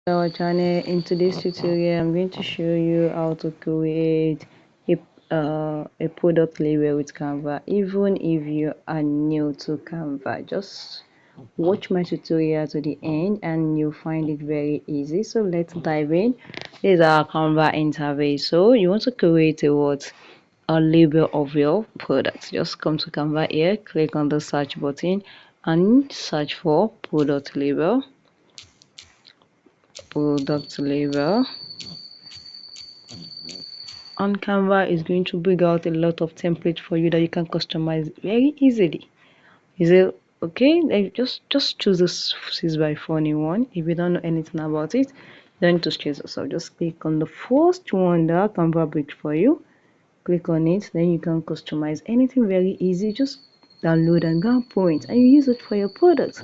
Our channel. In today's tutorial I'm going to show you how to create a product label with Canva. Even if you are new to Canva, just watch my tutorial to the end and you'll find it very easy. So let's dive in. This is our Canva interface. So you want to create a label of your product. Just come to Canva here, click on the search button and search for product label. On Canva is going to bring out a lot of templates for you that you can customize very easily. Is it okay? Like just choose this 6x4 one. If you don't know anything about it, you don't need to stress yourself. Just click on the first one that Canva brings for you. Click on it, then you can customize anything very easy. Just download and go point and you use it for your product.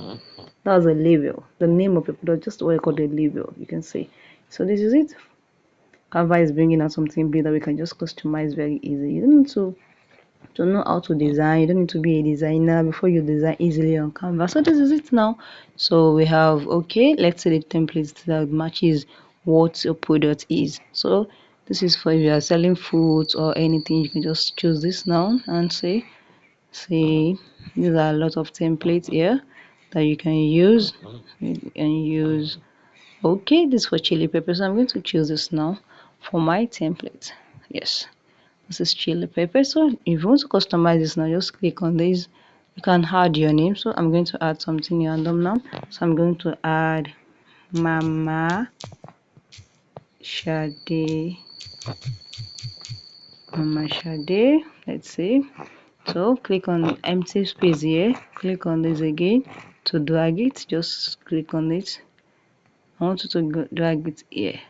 That's a label, the name of your product, just what I call the label, you can say. So this is it. Canva is bringing out something big that we can just customize very easy. You don't need to know how to design. You don't need to be a designer before you design easily on Canva. So this is it now. So we have, okay, let's select templates that matches what your product is. So this is for if you are selling foods or anything, you can just choose this now and say these are a lot of templates here that you can use. You can use, okay, this for chili peppers. I'm going to choose this now for my template. Yes, this is chili pepper. So if you want to customize this now, just click on this. You can add your name. So I'm going to add something random now. So I'm going to add Mama Shade. Mama Shade. Let's see. So click on empty space here. Click on this again to drag it. Just click on it. I want you to drag it here.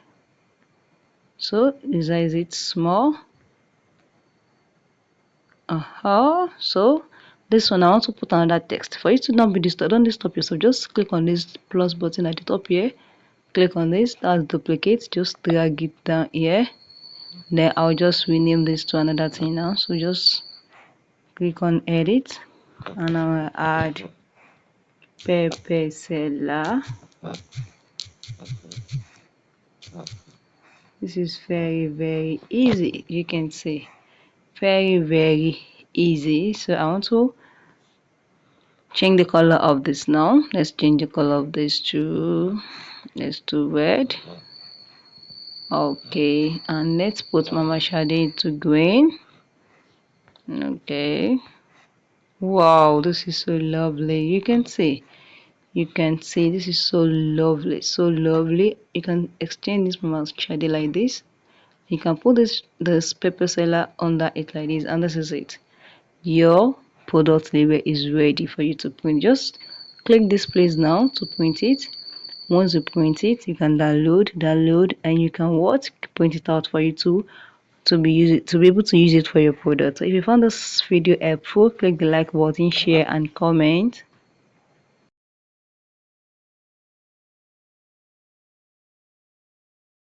So resize it small. So this one I want to put another text for you to not be disturbed. Don't disturb yourself. Just click on this plus button at the top here. Click on this. That's duplicate. Just drag it down here. Then I'll just rename this to another thing now. So just click on edit and I'll add pepper seller. This is very easy. You can see very easy. So I want to change the color of this now. Let's change the color of this to red. Okay, and let's put Mama Shade to green. Okay, wow, this is so lovely. You can see this is so lovely. You can extend this Mama Shade like this. You can put this pepper seller under it like this, and this is it. Your product label is ready for you to print. Just click this place now to print it. Once you print it, you can download, and you can print it out for you to be able to use it for your product. So if you found this video helpful, click the like button, share and comment.